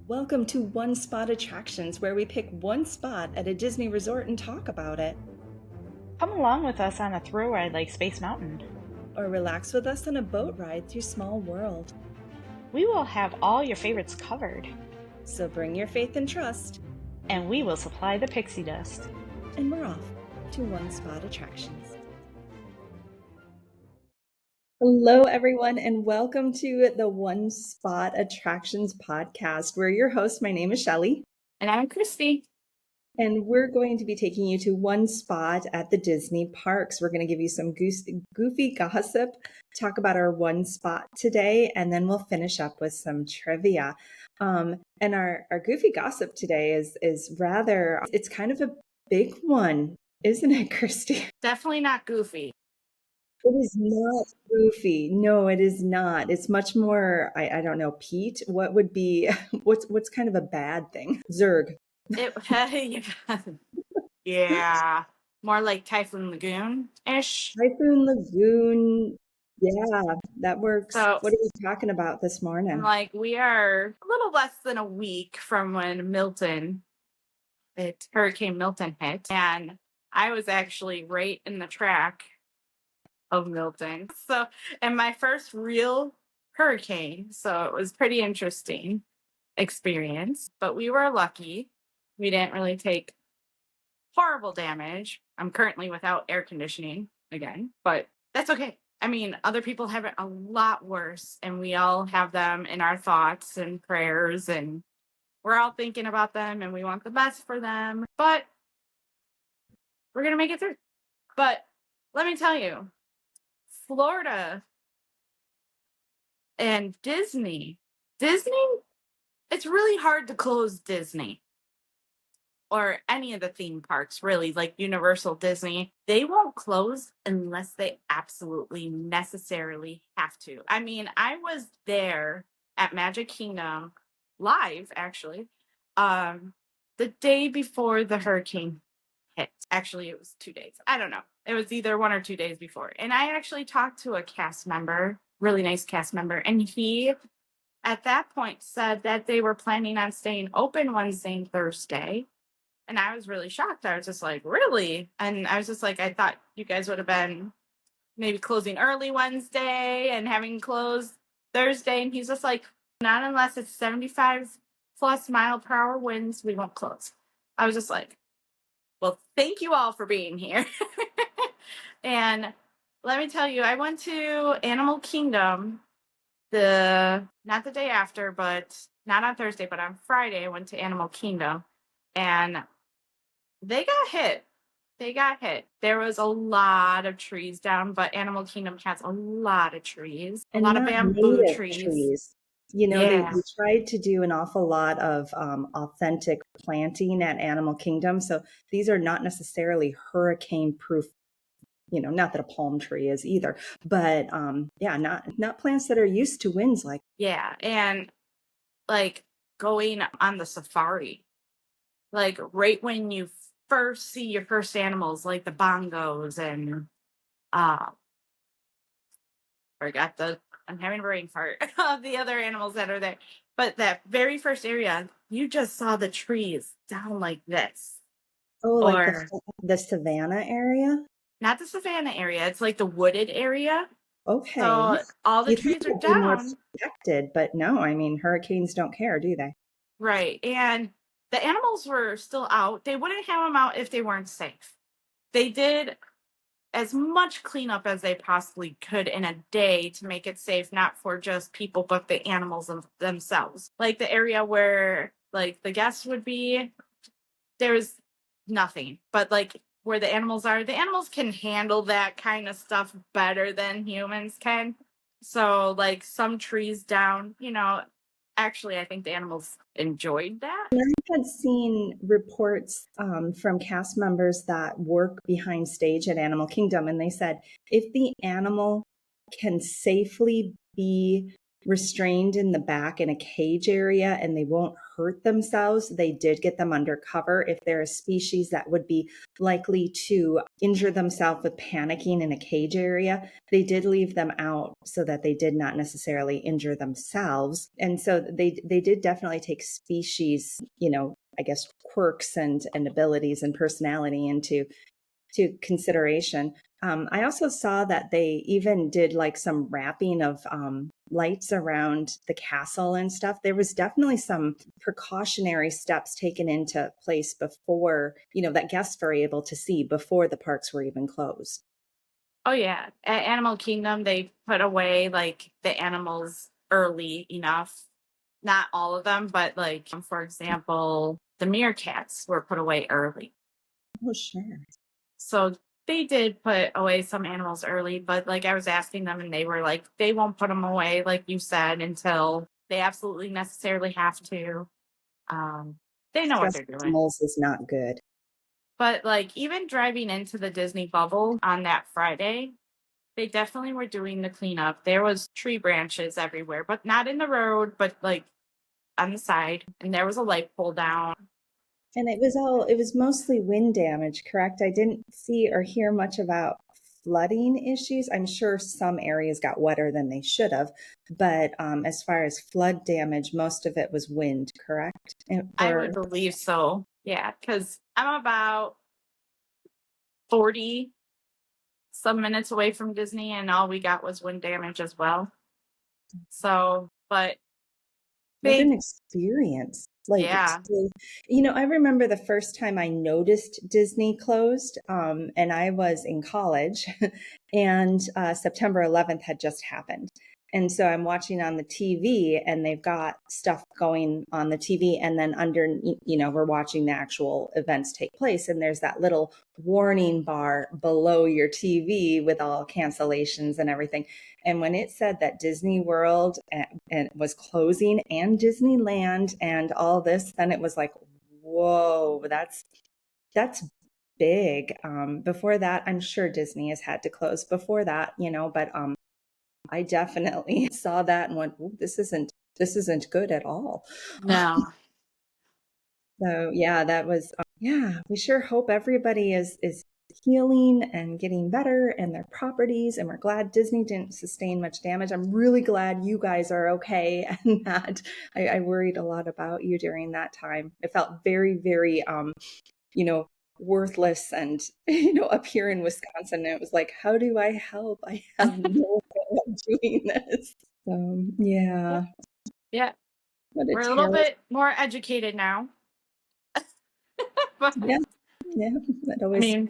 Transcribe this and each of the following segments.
Welcome to One Spot Attractions, where we pick one spot at a Disney resort and talk about it. Come along with us on a thrill ride like Space Mountain. Or relax with us on a boat ride through Small World. We will have all your favorites covered. So bring your faith and trust. And we will supply the pixie dust. And we're off to One Spot Attractions. Hello, everyone, and welcome to the One Spot Attractions podcast. We're your hosts. My name is Shelly. And I'm Christy. And we're going to be taking you to one spot at the Disney parks. We're going to give you some goofy gossip, talk about our one spot today, and then we'll finish up with some trivia. And our goofy gossip today is rather, it's kind of a big one, isn't it, Christy? Definitely not goofy. It is not goofy. No, it is not. It's much more, I don't know, Pete, what would be, what's kind of a bad thing? Zurg. Yeah. More like Typhoon Lagoon-ish. Typhoon Lagoon. Yeah, that works. So, what are we talking about this morning? we are a little less than a week from when Hurricane Milton hit. And I was actually right in the track of Milton. And my first real hurricane. So it was pretty interesting experience, but we were lucky. We didn't really take horrible damage. I'm currently without air conditioning again, but that's okay. I mean, other people have it a lot worse, and we all have them in our thoughts and prayers, and we're all thinking about them, and we want the best for them, but we're going to make it through. But let me tell you, Florida and Disney, it's really hard to close Disney or any of the theme parks, really, like Universal, Disney. They won't close unless they absolutely necessarily have to. I mean, I was there at Magic Kingdom live, actually, the day before the hurricane hit. Actually, it was 2 days. I don't know. It was either 1 or 2 days before. And I actually talked to a cast member, really nice cast member, and he at that point said that they were planning on staying open Wednesday and Thursday. And I was really shocked. I was just like, really? And I was just like, I thought you guys would have been maybe closing early Wednesday and having closed Thursday. And he's just like, not unless it's 75 plus mile per hour winds, we won't close. I was just like, well, thank you all for being here. And let me tell you, I went to Animal Kingdom not the day after, but not on Thursday, but on Friday, I went to Animal Kingdom, and they got hit. There was a lot of trees down, but Animal Kingdom has a lot of trees, a lot of bamboo trees. You know, they tried to do an awful lot of authentic planting at Animal Kingdom. So these are not necessarily hurricane-proof, you know, not that a palm tree is either, but not plants that are used to winds like. Yeah, and like going on the safari, like right when you first see your first animals, like the bongos and I'm having a brain fart of the other animals that are there. But that very first area, you just saw the trees down like this. Oh, like the savannah area? Not the savannah area. It's like the wooded area. Okay. So all the trees are down. More protected, but no, I mean, hurricanes don't care, do they? Right. And the animals were still out. They wouldn't have them out if they weren't safe. They did as much cleanup as they possibly could in a day to make it safe, not for just people, but the animals themselves. Like the area where like the guests would be, there's nothing. But like where the animals can handle that kind of stuff better than humans can. So like some trees down, you know, actually, I think the animals enjoyed that. I had seen reports from cast members that work behind stage at Animal Kingdom, and they said if the animal can safely be restrained in the back in a cage area and they won't hurt themselves, they did get them under cover. If they're a species that would be likely to injure themselves with panicking in a cage area, they did leave them out so that they did not necessarily injure themselves. And so they did definitely take species, I guess, quirks and abilities and personality into consideration. I also saw that they even did like some wrapping of lights around the castle and stuff. There was definitely some precautionary steps taken into place before, that guests were able to see before the parks were even closed. Oh yeah, at Animal Kingdom they put away like the animals early enough. Not all of them, but like for example, the meerkats were put away early. Oh, sure. So they did put away some animals early, but like I was asking them and they were like, they won't put them away, like you said, until they absolutely necessarily have to. They know what Stress they're doing. animals is not good. But like even driving into the Disney bubble on that Friday, they definitely were doing the cleanup. There was tree branches everywhere, but not in the road, but like on the side. And there was a light pole down. And it was mostly wind damage, correct? I didn't see or hear much about flooding issues. I'm sure some areas got wetter than they should have, but as far as flood damage, most of it was wind, correct? I would believe so. Yeah, because I'm about 40 some minutes away from Disney, and all we got was wind damage as well. So, but What an they, experience. Like, yeah, I remember the first time I noticed Disney closed, and I was in college, and September 11th had just happened. And so I'm watching on the TV, and they've got stuff going on the TV, and then we're watching the actual events take place, and there's that little warning bar below your TV with all cancellations and everything. And when it said that Disney World and was closing and Disneyland and all this, then it was like, whoa, that's big. Before that, I'm sure Disney has had to close before that, but I definitely saw that and went, this isn't good at all. no, So yeah, that was yeah. We sure hope everybody is healing and getting better and their properties, and we're glad Disney didn't sustain much damage. I'm really glad you guys are okay, and that I worried a lot about you during that time. It felt very, very you know, worthless and up here in Wisconsin, it was like, how do I help? I have no way of doing this. So yeah, yeah, yeah. what a We're a little terrible. bit more educated now. But Yeah, yeah, that I always. mean,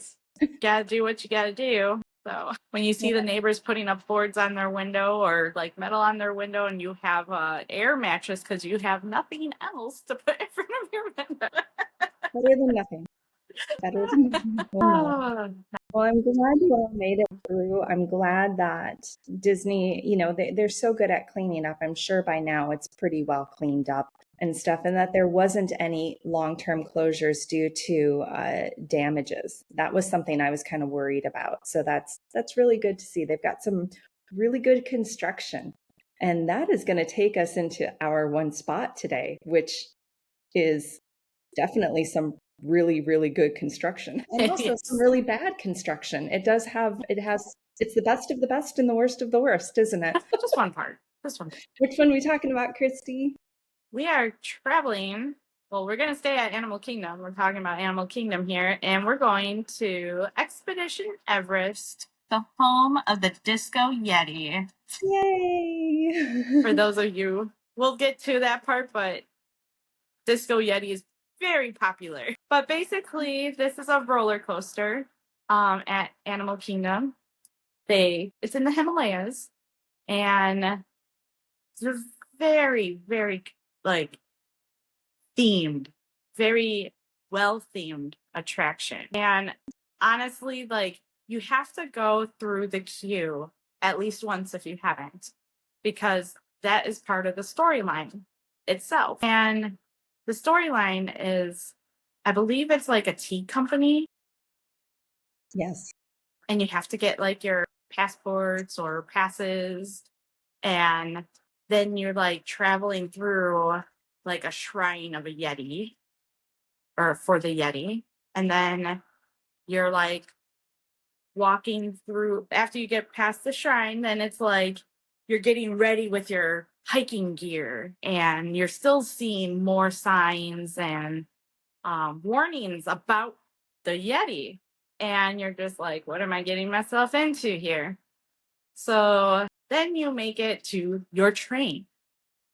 gotta do what you gotta do. So when you see the neighbors putting up boards on their window or like metal on their window and you have a air mattress because you have nothing else to put in front of your window. Better than nothing. Better than nothing. Oh no. Oh, Well, I'm glad you all made it through. I'm glad that Disney, they're so good at cleaning up. I'm sure by now it's pretty well cleaned up and stuff, and that there wasn't any long-term closures due to damages. That was something I was kind of worried about. So that's really good to see. They've got some really good construction, and that is going to take us into our one spot today, which is definitely some really, really good construction and also some yes. really bad construction. It's the best of the best and the worst of the worst, isn't it? Just one part. Just one part. Which one are we talking about, Christy? We are traveling. Well, we're going to stay at Animal Kingdom. We're talking about Animal Kingdom here, and we're going to Expedition Everest, the home of the Disco Yeti. Yay! For those of you, we'll get to that part, but Disco Yeti is very popular. But basically, this is a roller coaster at Animal Kingdom. It's in the Himalayas, and it's a very, very like themed, very well themed attraction. And honestly, like you have to go through the queue at least once if you haven't, because that is part of the storyline itself. And the storyline is, I believe it's like a tea company, Yes. and you have to get like your passports or passes. And then you're like traveling through like a shrine of a Yeti or for the Yeti. And then you're like walking through after you get past the shrine, then it's like you're getting ready with your hiking gear and you're still seeing more signs and warnings about the Yeti. And you're just like, what am I getting myself into here? So then you make it to your train,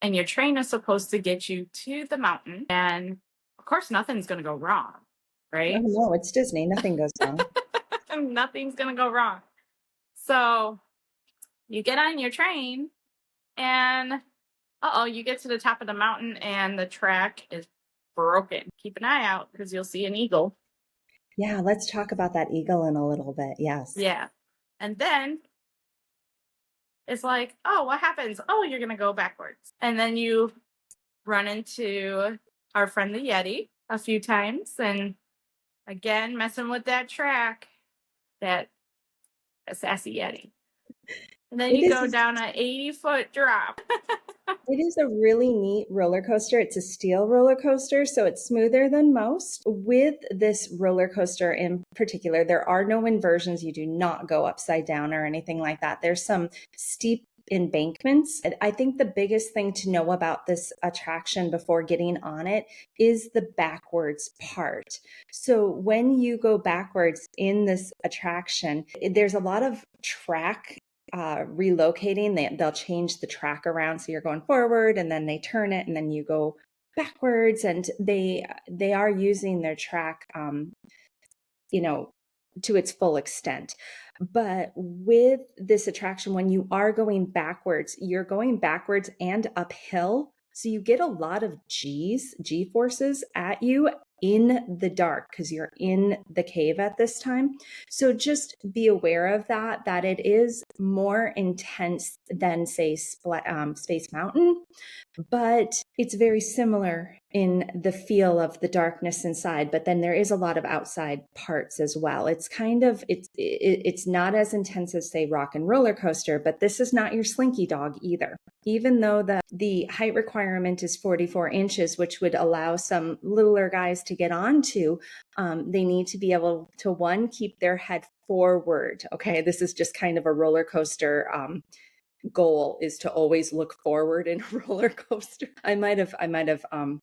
and your train is supposed to get you to the mountain. And of course, nothing's going to go wrong, Oh right? no, it's Disney. Nothing goes wrong. Nothing's going to go wrong. So you get on your train, and you get to the top of the mountain, and the track is broken. Keep an eye out because you'll see an eagle. Yeah, let's talk about that eagle in a little bit. Yes. Yeah. And then it's like, oh, what happens? Oh, you're going to go backwards. And then you run into our friend the Yeti a few times. And again, messing with that track, that sassy Yeti. And then It you go is down an 80-foot drop. It is a really neat roller coaster. It's a steel roller coaster, so it's smoother than most. With this roller coaster in particular, there are no inversions. You do not go upside down or anything like that. There's some steep embankments. I think the biggest thing to know about this attraction before getting on it is the backwards part. So when you go backwards in this attraction, there's a lot of track relocating. They'll change the track around, so you're going forward and then they turn it and then you go backwards, and they are using their track you know to its full extent. But with this attraction, when you are going backwards, you're going backwards and uphill, so you get a lot of g forces at you in the dark because you're in the cave at this time. So just be aware of that it is more intense than, say, Space Mountain, but it's very similar in the feel of the darkness inside. But then there is a lot of outside parts as well. It's kind of it's not as intense as, say, Rock and Roller Coaster, but this is not your Slinky Dog either. Even though the height requirement is 44 inches, which would allow some littler guys to get onto, they need to be able to, one, keep their head forward. Okay, this is just kind of a roller coaster goal, is to always look forward in a roller coaster. I might have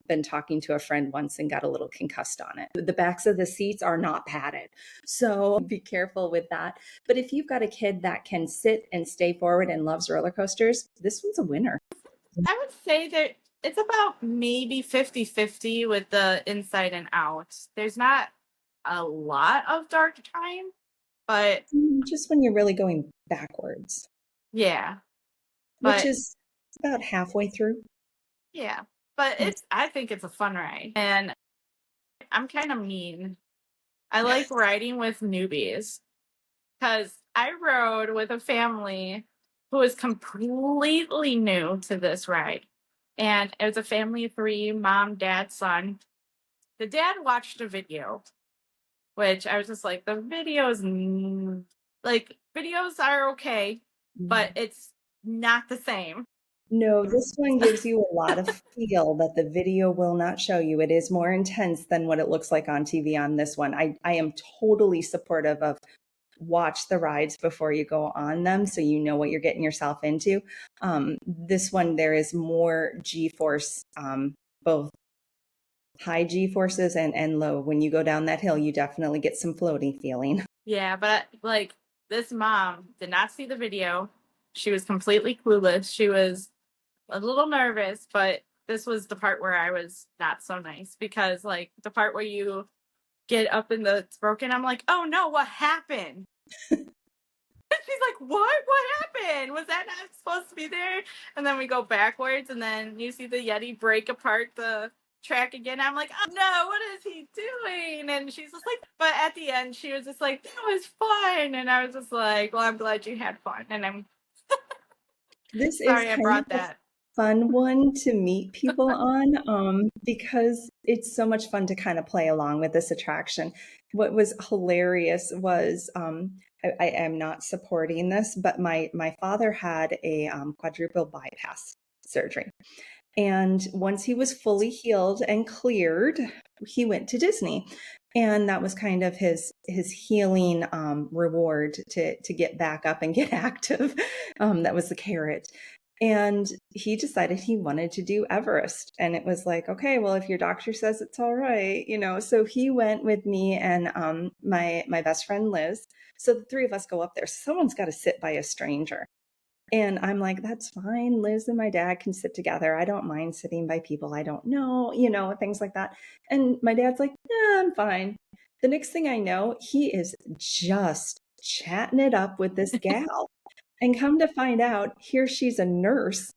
been talking to a friend once and got a little concussed on it. The backs of the seats are not padded, so be careful with that. But if you've got a kid that can sit and stay forward and loves roller coasters, this one's a winner. I would say that it's about maybe 50-50 with the inside and out. There's not a lot of dark time, but Just when you're really going backwards, yeah. which But is about halfway through. yeah. But I think it's a fun ride. And I'm kind of mean. I like riding with newbies because I rode with a family who was completely new to this ride. And it was a family of three: mom, dad, son. The dad watched a video, which I was just like, the videos, like, videos are okay, but it's not the same. No, this one gives you a lot of feel that the video will not show you. It is more intense than what it looks like on TV on this one. I am totally supportive of watch the rides before you go on them so you know what you're getting yourself into. This one, there is more G-force, both high G-forces and low. When you go down that hill, you definitely get some floaty feeling. Yeah, but like, this mom did not see the video. She was completely clueless. She was a little nervous, but this was the part where I was not so nice, because like the part where you get up in the it's broken, I'm like, oh no, what happened? She's like, what happened? Was that not supposed to be there? And then we go backwards, and then you see the Yeti break apart the track again. I'm like, oh no, what is he doing? And she's just like, but at the end she was just like, that was fun. And I was just like, well, I'm glad you had fun. And I'm This is sorry I kind brought of that. fun one to meet people on, because it's so much fun to kind of play along with this attraction. What was hilarious was, I am not supporting this, but my father had a quadruple bypass. surgery. And once he was fully healed and cleared, he went to Disney. And that was kind of his healing reward to get back up and get active. That was the carrot. And he decided he wanted to do Everest. And it was like, okay, well, if your doctor says it's all right, so he went with me and my best friend Liz. So the three of us go up there. Someone's got to sit by a stranger. And I'm like, that's fine. Liz and my dad can sit together. I don't mind sitting by people I don't know, things like that. And my dad's like, yeah, I'm fine. The next thing I know, he is just chatting it up with this gal. And come to find out, here she's a nurse,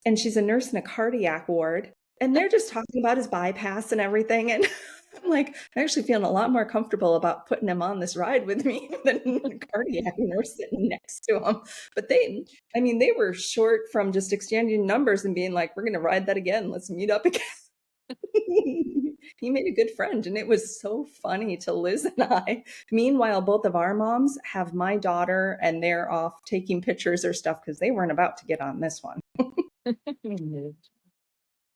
and she's a nurse in a cardiac ward. And they're just talking about his bypass and everything. And I'm like, I'm actually feeling a lot more comfortable about putting him on this ride with me than a cardiac nurse sitting next to him. But they were short from just exchanging numbers and being like, we're going to ride that again. Let's meet up again. He made a good friend, and it was so funny to Liz and I. Meanwhile, both of our moms have my daughter, and they're off taking pictures or stuff because they weren't about to get on this one.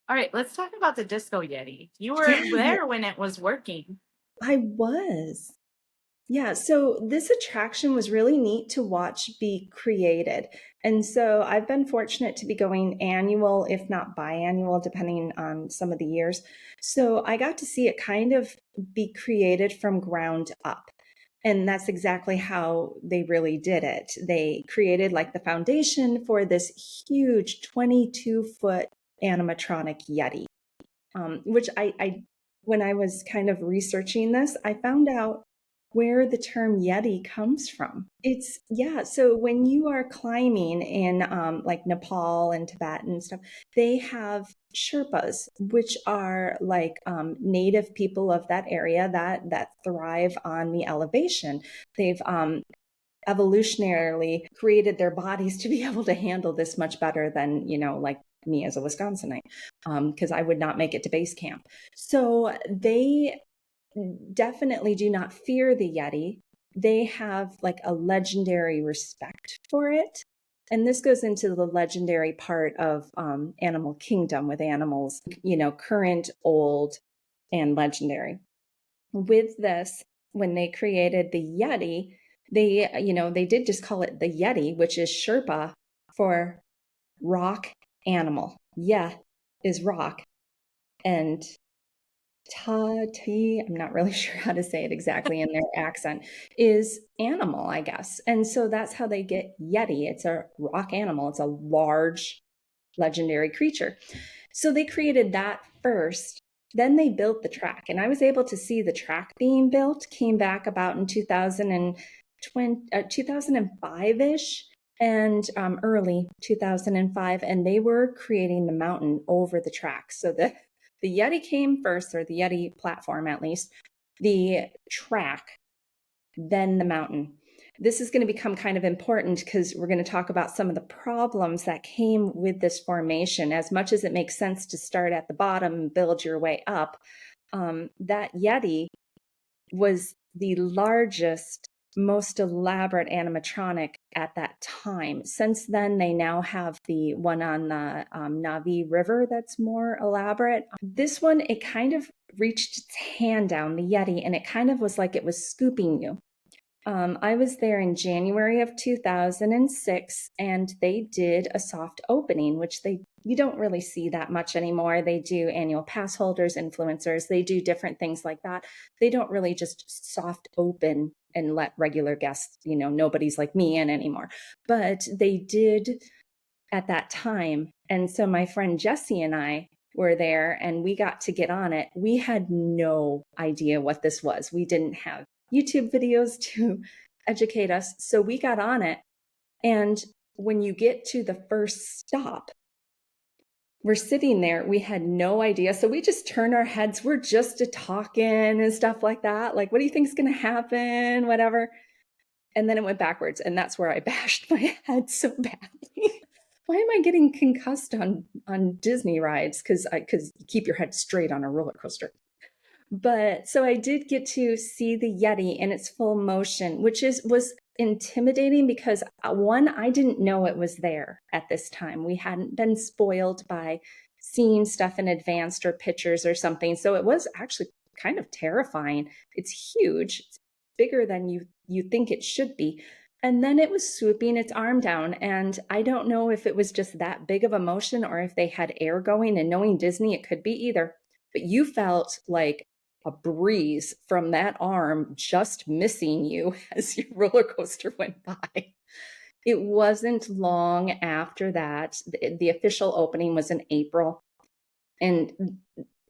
All right, let's talk about the Disco Yeti. You were there when it was working. I was. Yeah, so this attraction was really neat to watch be created. And so I've been fortunate to be going annual, if not biannual, depending on some of the years. So I got to see it kind of be created from ground up. And that's exactly how they really did it. They created like the foundation for this huge 22-foot animatronic Yeti, which when I was kind of researching this, I found out where the term Yeti comes from. So when you are climbing in like Nepal and Tibet and stuff, they have Sherpas, which are like native people of that area that thrive on the elevation. They've evolutionarily created their bodies to be able to handle this much better than, like me as a Wisconsinite, because I would not make it to base camp. So they definitely do not fear the Yeti. They have like a legendary respect for it. And this goes into the legendary part of Animal Kingdom with animals, current, old, and legendary. With this, when they created the Yeti, they did just call it the Yeti, which is Sherpa for rock animal. Yeah is rock. And I'm not really sure how to say it exactly in their accent, is animal, I guess. And so that's how they get Yeti. It's a rock animal. It's a large, legendary creature. So they created that first. Then they built the track. And I was able to see the track being built, came back about in 2005-ish. And early 2005, and they were creating the mountain over the track. So the Yeti came first, or the Yeti platform at least, the track, then the mountain. This is going to become kind of important because we're going to talk about some of the problems that came with this formation. As much as it makes sense to start at the bottom and build your way up, that Yeti was the largest, most elaborate animatronic at that time. Since then, they now have the one on the Navi River that's more elaborate. This one, it kind of reached its hand down, the Yeti, and it kind of was like it was scooping you. I was there in January of 2006, and they did a soft opening, which you don't really see that much anymore. They do annual pass holders, influencers. They do different things like that. They don't really just soft open and let regular guests, nobody's like me in anymore. But they did at that time. And so my friend Jessie and I were there, and we got to get on it. We had no idea what this was. We didn't have YouTube videos to educate us. So we got on it. And when you get to the first stop, we're sitting there. We had no idea. So we just turn our heads. We're just talking and stuff like that. Like, what do you think is going to happen? Whatever. And then it went backwards. And that's where I bashed my head so badly. Why am I getting concussed on Disney rides? Because you keep your head straight on a roller coaster. But so I did get to see the Yeti in its full motion, which was intimidating because one, I didn't know it was there at this time. We hadn't been spoiled by seeing stuff in advance or pictures or something. So it was actually kind of terrifying. It's huge. It's bigger than you think it should be. And then it was swooping its arm down. And I don't know if it was just that big of a motion or if they had air going, and knowing Disney, it could be either. But you felt like a breeze from that arm just missing you as your roller coaster went by. It wasn't long after that. The official opening was in April. And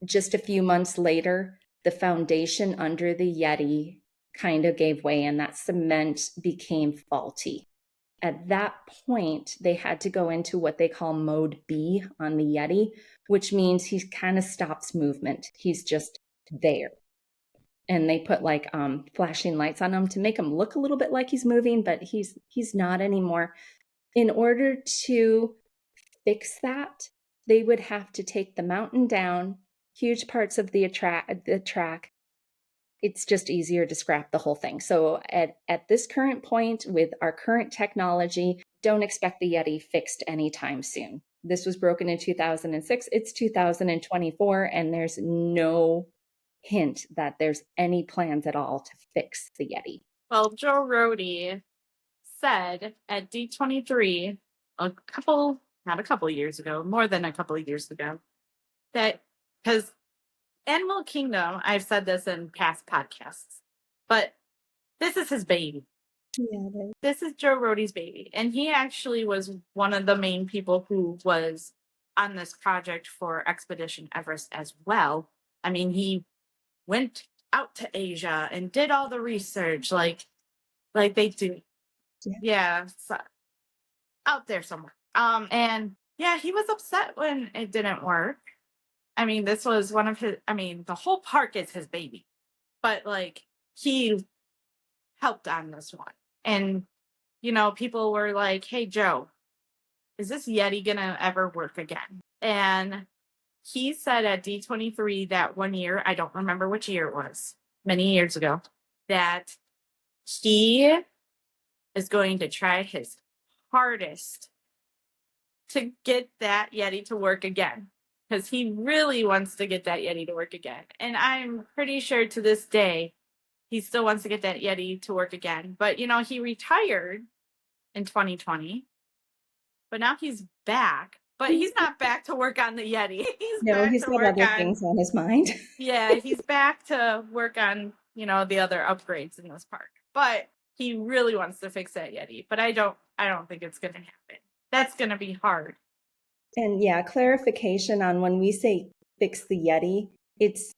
just a few months later, the foundation under the Yeti kind of gave way and that cement became faulty. At that point, they had to go into what they call mode B on the Yeti, which means he kind of stops movement. He's just there. And they put like flashing lights on him to make him look a little bit like he's moving, but he's not anymore. In order to fix that, they would have to take the mountain down, huge parts of the track. It's just easier to scrap the whole thing. So at this current point, with our current technology, don't expect the Yeti fixed anytime soon. This was broken in 2006. It's 2024, and there's no hint that there's any plans at all to fix the Yeti. Well, Joe Rohde said at D23 not a couple years ago, more than a couple of years ago, that because Animal Kingdom, I've said this in past podcasts, but this is his baby. Yeah, this is Joe Rohde's baby. And he actually was one of the main people who was on this project for Expedition Everest as well. I mean, he went out to Asia and did all the research like they do. Yeah, so, out there somewhere. And yeah, he was upset when it didn't work. I mean, this was one of his, I mean, the whole park is his baby, but like he helped on this one. And, you know, people were like, hey, Joe, is this Yeti gonna ever work again? And he said at D23 that one year, I don't remember which year it was, many years ago, that he is going to try his hardest to get that Yeti to work again, because he really wants to get that Yeti to work again. And I'm pretty sure to this day, he still wants to get that Yeti to work again. But, you know, he retired in 2020, but now he's back. But he's not back to work on the Yeti. He's got other things on his mind. Yeah, he's back to work on, you know, the other upgrades in this park. But he really wants to fix that Yeti. But I don't think it's going to happen. That's going to be hard. And yeah, clarification on when we say fix the Yeti, it's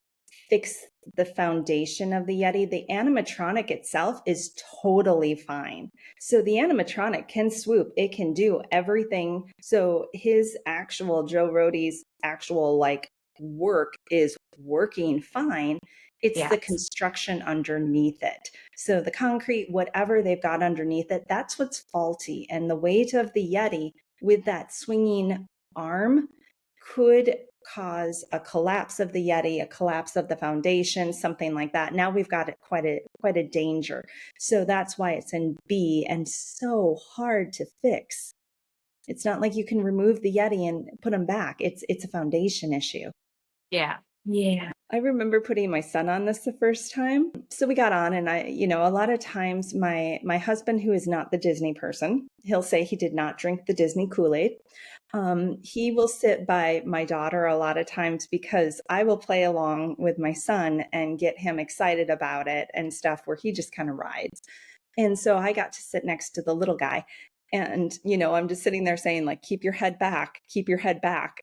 fix the foundation of the Yeti. The animatronic itself is totally fine. So the animatronic can swoop. It can do everything. So his actual, Joe Rohde's actual like work is working fine. It's the construction underneath it. So the concrete, whatever they've got underneath it, that's what's faulty. And the weight of the Yeti with that swinging arm could cause a collapse of the Yeti, a collapse of the foundation, something like that. Now we've got it quite a danger. So that's why it's in B and so hard to fix. It's not like you can remove the Yeti and put them back. It's a foundation issue. Yeah. I remember putting my son on this the first time. So we got on, and a lot of times my husband, who is not the Disney person, he'll say he did not drink the Disney Kool-Aid. He will sit by my daughter a lot of times because I will play along with my son and get him excited about it and stuff, where he just kind of rides. And so I got to sit next to the little guy, and, I'm just sitting there saying, like, keep your head back, keep your head back.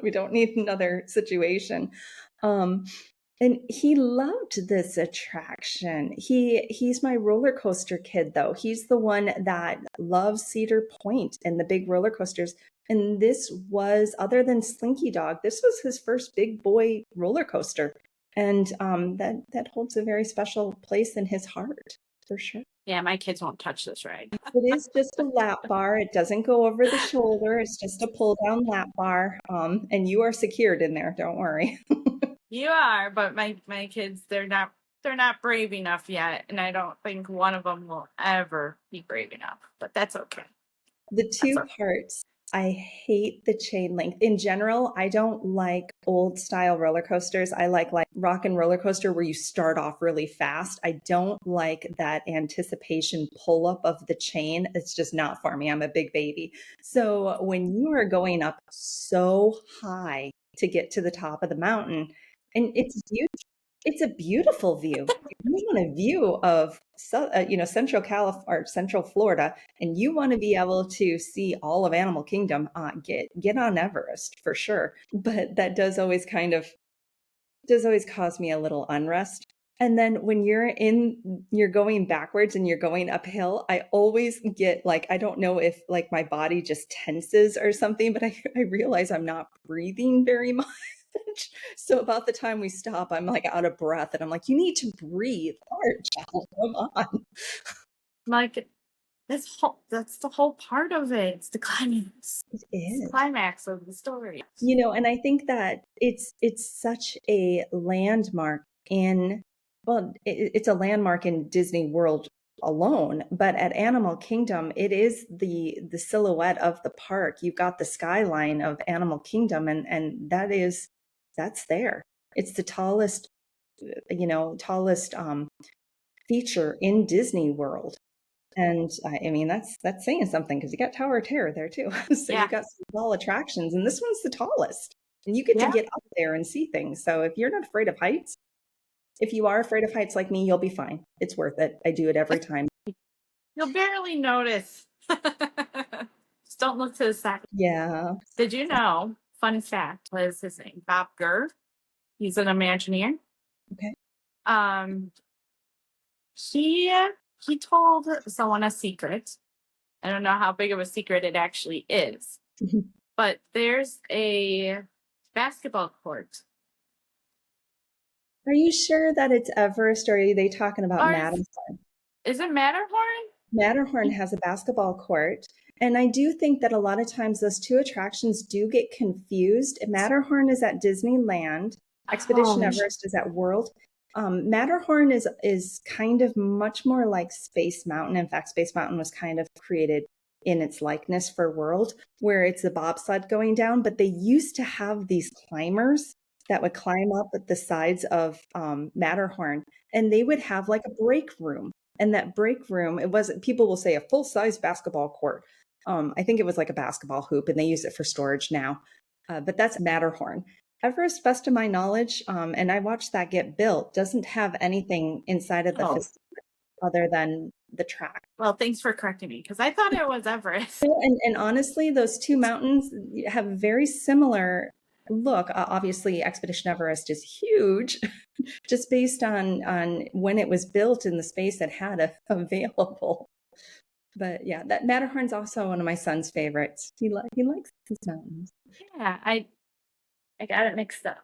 We don't need another situation. And he loved this attraction. He's my roller coaster kid, though. He's the one that loves Cedar Point and the big roller coasters. And this was, other than Slinky Dog, this was his first big boy roller coaster. And that holds a very special place in his heart, for sure. Yeah, my kids won't touch this ride. It is just a lap bar. It doesn't go over the shoulder. It's just a pull down lap bar. And you are secured in there. Don't worry. You are, but my kids, they're not they're not brave enough yet, and I don't think one of them will ever be brave enough. But that's okay. The That's two okay. parts, I hate the chain length. In general, I don't like old style roller coasters. I like rock and roller coaster where you start off really fast. I don't like that anticipation pull up of the chain. It's just not for me. I'm a big baby. So when you are going up so high to get to the top of the mountain, and it's a beautiful view. If you want a view of Central or Central Florida, and you want to be able to see all of Animal Kingdom, get on Everest for sure. But that does always cause me a little unrest. And then when you're going backwards and you're going uphill, I always get I don't know if my body just tenses or something, but I realize I'm not breathing very much. So about the time we stop, I'm out of breath and I'm like, you need to breathe hard, child. Come on. Like that's the whole part of it. It's the climax. It It's the is. climax of the story. And I think that it's such a landmark it's a landmark in Disney World alone, but at Animal Kingdom, it is the silhouette of the park. You've got the skyline of Animal Kingdom, and that's there. It's the tallest feature in Disney World. And I mean, that's saying something because you got Tower of Terror there too. So Yeah. you got some tall attractions, and this one's the tallest. And you get to Yeah. get up there and see things. So if you're not afraid of heights, if you are afraid of heights like me, you'll be fine. It's worth it. I do it every time. You'll barely notice. Just don't look to the side. Yeah. Did you know? Fun fact: what is his name? Bob Gurr. He's an Imagineer. Okay. He told someone a secret. I don't know how big of a secret it actually is, but there's a basketball court. Are you sure that it's Everest, or are they talking about Matterhorn? Is it Matterhorn? Matterhorn has a basketball court. And I do think that a lot of times those two attractions do get confused. Matterhorn is at Disneyland. Expedition Everest is at World. Matterhorn is kind of much more like Space Mountain. In fact, Space Mountain was kind of created in its likeness for World, where it's a bobsled going down. But they used to have these climbers that would climb up at the sides of Matterhorn, and they would have a break room. And that break room, it wasn't, people will say a full-size basketball court. I think it was like a basketball hoop, and they use it for storage now. But that's Matterhorn. Everest, best of my knowledge, and I watched that get built, doesn't have anything inside of the facility other than the track. Well, thanks for correcting me, because I thought it was Everest. And honestly, those two mountains have very similar look. Obviously, Expedition Everest is huge, just based on when it was built and the space it had available. But yeah, that Matterhorn's also one of my son's favorites. He likes his mountains. Yeah, I got it mixed up.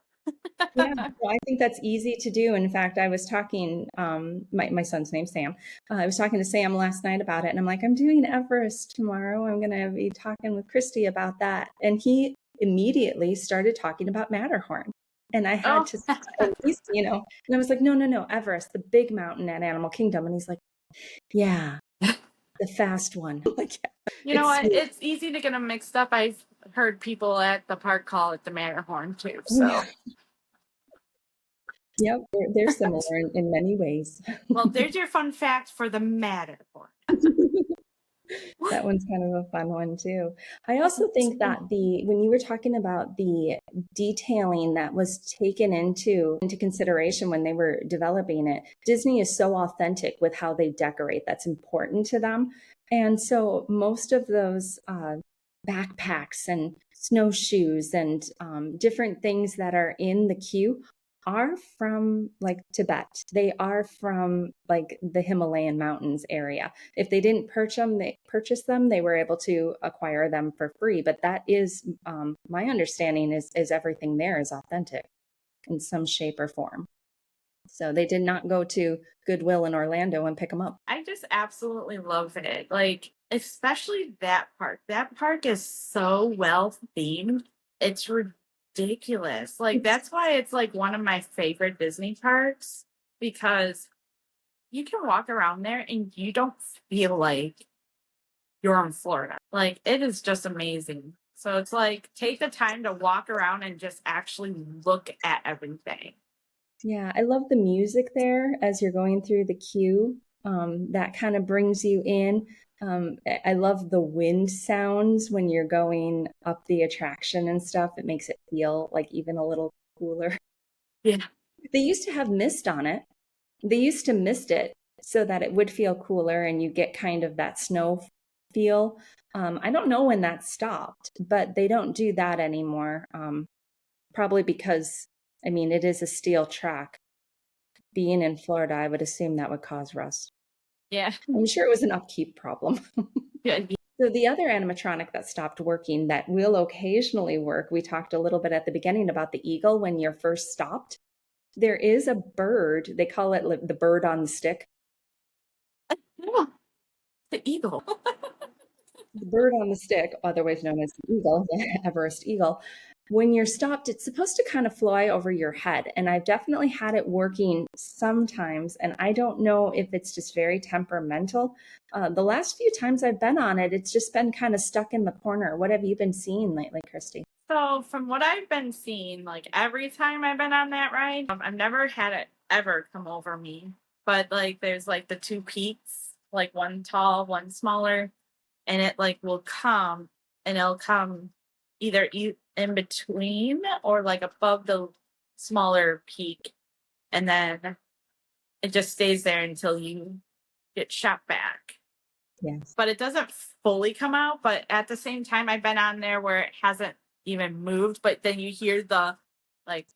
Yeah, well, I think that's easy to do. In fact, I was talking, my son's name's Sam. I was talking to Sam last night about it, and I'm like, I'm doing Everest tomorrow. I'm going to be talking with Christy about that. And he immediately started talking about Matterhorn. And I had to, and I was like, no, Everest, the big mountain at Animal Kingdom. And he's like, yeah, the fast one. Like, you know what? It's easy to get them mixed up. I've heard people at the park call it the Matterhorn too. So. Yep, they're similar in many ways. Well, there's your fun fact for the Matterhorn. That one's kind of a fun one too. I also think that when you were talking about the detailing that was taken into consideration when they were developing it, Disney is so authentic with how they decorate. That's important to them. And so most of those backpacks and snowshoes and different things that are in the queue are from Tibet. They are from the Himalayan mountains area. If they didn't purchase them, they were able to acquire them for free. But that is my understanding is everything there is authentic in some shape or form. So they did not go to Goodwill in Orlando and pick them up. I just absolutely love it. Especially that park. That park is so well themed. It's ridiculous. That's why it's one of my favorite Disney parks, because you can walk around there and you don't feel like you're in Florida. Like, it is just amazing. So it's like, take the time to walk around and just actually look at everything. Yeah, I love the music there as you're going through the queue. That kind of brings you in. I love the wind sounds when you're going up the attraction and stuff. It makes it feel like even a little cooler. Yeah. They used to have mist on it. They used to mist it so that it would feel cooler and you get kind of that snow feel. I don't know when that stopped, but they don't do that anymore. Probably because, I mean, it is a steel track. Being in Florida, I would assume that would cause rust. Yeah. I'm sure it was an upkeep problem. Yeah. So the other animatronic that stopped working that will occasionally work, we talked a little bit at the beginning about the eagle when you're first stopped. There is a bird, they call it the bird on the stick. Yeah. The eagle. The bird on the stick, otherwise known as the eagle, the Everest eagle. When you're stopped, it's supposed to kind of fly over your head. And I've definitely had it working sometimes. And I don't know if it's just very temperamental. The last few times I've been on it, it's just been kind of stuck in the corner. What have you been seeing lately, Christy? So from what I've been seeing, like every time I've been on that ride, I've never had it ever come over me. But like there's like the two peaks, like one tall, one smaller, and it like will come and it'll come either in between or like above the smaller peak, and then it just stays there until you get shot back. Yes. But it doesn't fully come out. But at the same time, I've been on there where it hasn't even moved, but then you hear the like,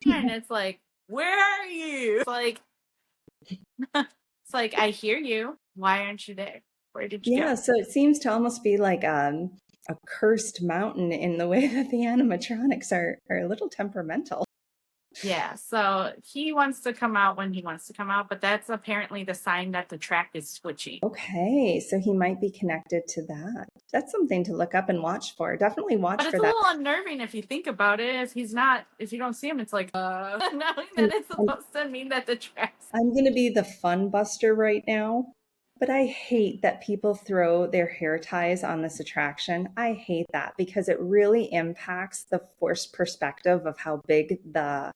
and it's like, where are you? It's like, I hear you. Why aren't you there? Where did you Yeah, go? so it seems to almost be like a cursed mountain in the way that the animatronics are a little temperamental. Yeah, so he wants to come out when he wants to come out, but that's apparently the sign that the track is switching. Okay, so he might be connected to that. That's something to look up and watch for. Definitely watch But it's for a that. little unnerving if you think about it. If you don't see him, it's like, knowing that And, it's and supposed to mean that the track's. I'm going to be the fun buster right now, but I hate that people throw their hair ties on this attraction. I hate that because it really impacts the forced perspective of how big the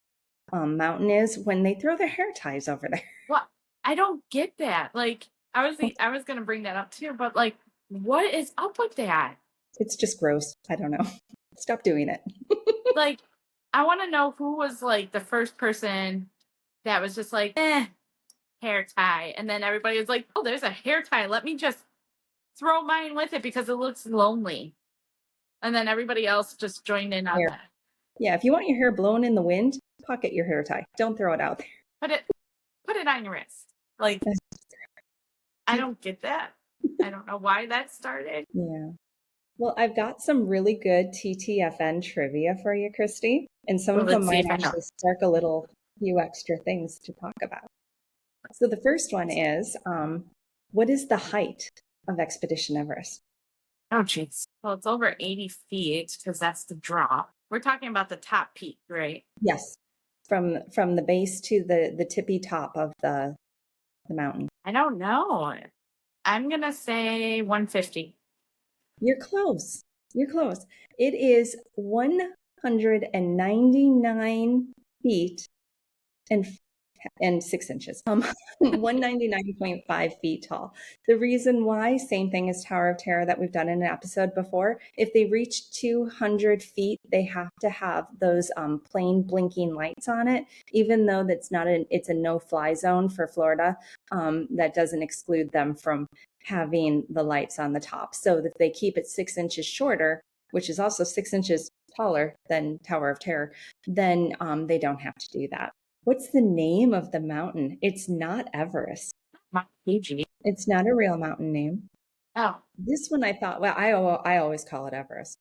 mountain is when they throw their hair ties over there. Well, I don't get that. Like, I was gonna bring that up too, but like, what is up with that? It's just gross. I don't know. Stop doing it. Like, I want to know who was like the first person that was just like, hair tie, and then everybody was like, oh, there's a hair tie. Let me just throw mine with it because it looks lonely, and then everybody else just joined in on Hair. that. Yeah, if you want your hair blown in the wind, pocket your hair tie. Don't throw it out there. Put it on your wrist. Like, I don't get that. I don't know why that started. Yeah. Well, I've got some really good TTFN trivia for you, Christy, and some Well, of them let's see might if I know. actually spark a little few extra things to talk about. So the first one is, what is the height of Expedition Everest? Oh, jeez. Well, it's over 80 feet because that's the drop. We're talking about the top peak, right? Yes, from the base to the tippy top of the mountain. I don't know. I'm going to say 150. You're close. You're close. It is 199 feet and 6 inches. 199.5 feet tall. The reason why, same thing as Tower of Terror that we've done in an episode before, if they reach 200 feet, they have to have those plain blinking lights on it, even though it's a no-fly zone for Florida. That doesn't exclude them from having the lights on the top. So if they keep it 6 inches shorter, which is also 6 inches taller than Tower of Terror, then they don't have to do that. What's the name of the mountain? It's not Everest. Mount Fuji. It's not a real mountain name. Oh. This one I thought, well, I always call it Everest.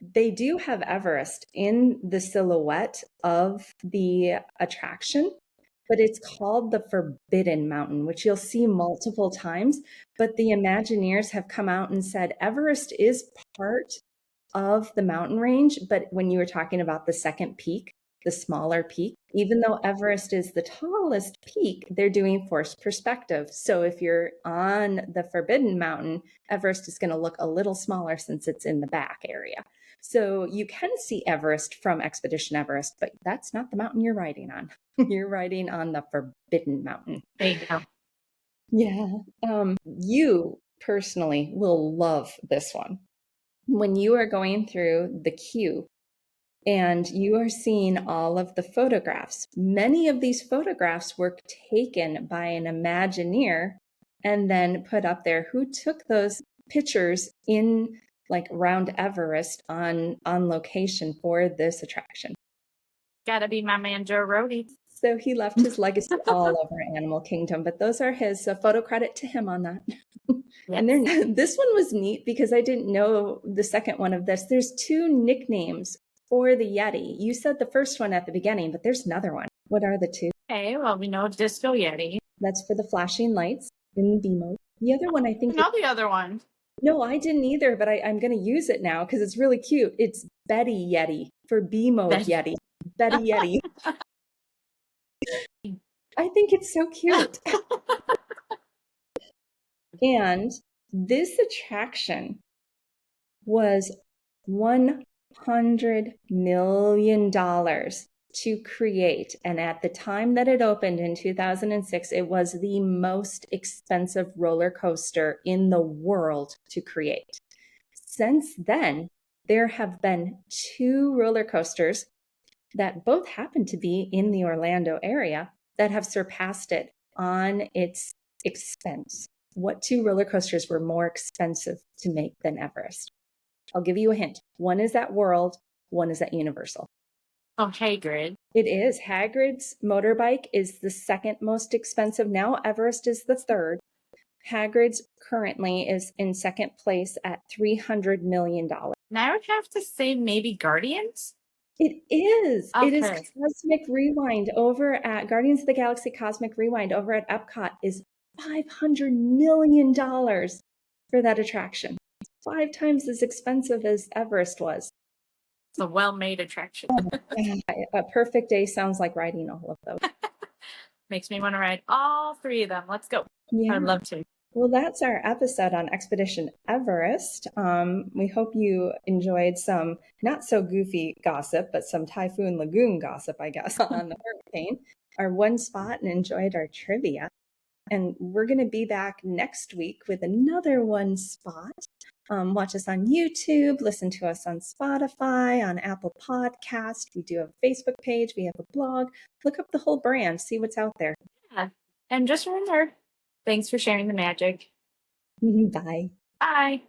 They do have Everest in the silhouette of the attraction, but it's called the Forbidden Mountain, which you'll see multiple times. But the Imagineers have come out and said Everest is part of the mountain range. But when you were talking about the second peak, the smaller peak. Even though Everest is the tallest peak, they're doing forced perspective. So if you're on the Forbidden Mountain, Everest is going to look a little smaller since it's in the back area. So you can see Everest from Expedition Everest, but that's not the mountain you're riding on. You're riding on the Forbidden Mountain. There you go. Yeah. You personally will love this one. When you are going through the queue and you are seeing all of the photographs, many of these photographs were taken by an Imagineer and then put up there. Who took those pictures in like around Everest on location for this attraction? Gotta be my man Joe Rohde. So he left his legacy all over Animal Kingdom, but those are his photo credit to him on that. Yes. And this one was neat because I didn't know the second one of this. There's two nicknames for the Yeti. You said the first one at the beginning, but there's another one. What are the two? Okay, well, we know Disco Yeti. That's for the flashing lights in B mode. The other one, I think. Not the other one. No, I didn't either, but I'm going to use it now because it's really cute. It's Betty Yeti for B mode Yeti. Betty Yeti. I think it's so cute. And this attraction was $100 million to create. And at the time that it opened in 2006, it was the most expensive roller coaster in the world to create. Since then, there have been two roller coasters that both happen to be in the Orlando area that have surpassed it on its expense. What two roller coasters were more expensive to make than Everest? I'll give you a hint. One is at World, one is at Universal. Oh, Hagrid. It is. Hagrid's motorbike is the second most expensive now. Everest is the third. Hagrid's currently is in second place at $300 million. Now I would have to say maybe Guardians? It is. Okay. It is Cosmic Rewind over at Guardians of the Galaxy Cosmic Rewind over at Epcot is $500 million for that attraction. 5 times as expensive as Everest was. It's a well-made attraction. A perfect day sounds like riding all of those. Makes me want to ride all 3 of them. Let's go. Yeah. I'd love to. Well, that's our episode on Expedition Everest. We hope you enjoyed some not so goofy gossip, but some Typhoon Lagoon gossip, I guess, on the hurricane, our one spot, and enjoyed our trivia. And we're going to be back next week with another one spot. Watch us on YouTube, listen to us on Spotify, on Apple Podcast. We do have a Facebook page. We have a blog. Look up the whole brand. See what's out there. Yeah. And just remember, thanks for sharing the magic. Bye. Bye.